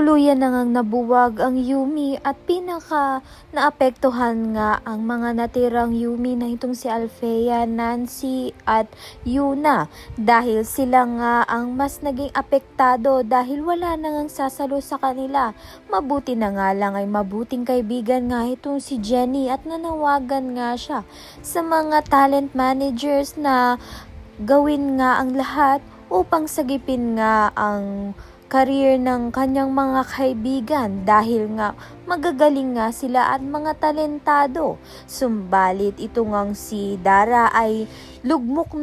tuluyan na ngang nabuwag ang Yumi at naapektuhan nga ang mga natirang Yumi na itong si Althea, Nancy at Yuna dahil sila nga ang mas naging apektado dahil wala na ngang sasalo sa kanila. Mabuti na nga lang ay mabuting kaibigan nga itong si Jenny at nanawagan nga siya sa mga talent managers na gawin nga ang lahat upang sagipin nga ang career ng kanyang mga kaibigan dahil nga magagaling nga sila at mga talentado. Sumbalit ito ngang si Dara ay lugmok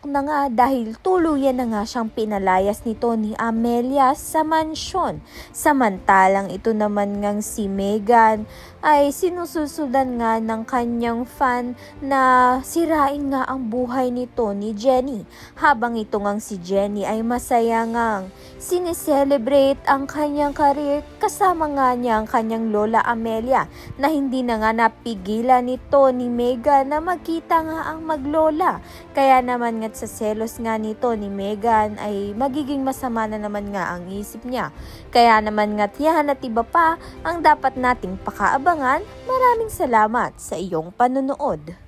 na nga dahil tuluyan na nga siyang pinalayas nito ni Amelia sa mansyon. Samantalang ito naman ngang si Megan ay sinususulan nga ng kanyang fan na sirain nga ang buhay nito ni Jenny. Habang ito ngang si Jenny ay masaya ngang sineselebrate ang kanyang career kasama nga niya ang kanyang lola Amelia na hindi na nga napigilan nito ni Megan na magkita nga ang maglola. Kaya naman nga sa selos nga nito ni Megan ay magiging masama na naman nga ang isip niya. Kaya naman nga yan at iba pa ang dapat nating pakaabangan. Maraming salamat sa iyong panonood.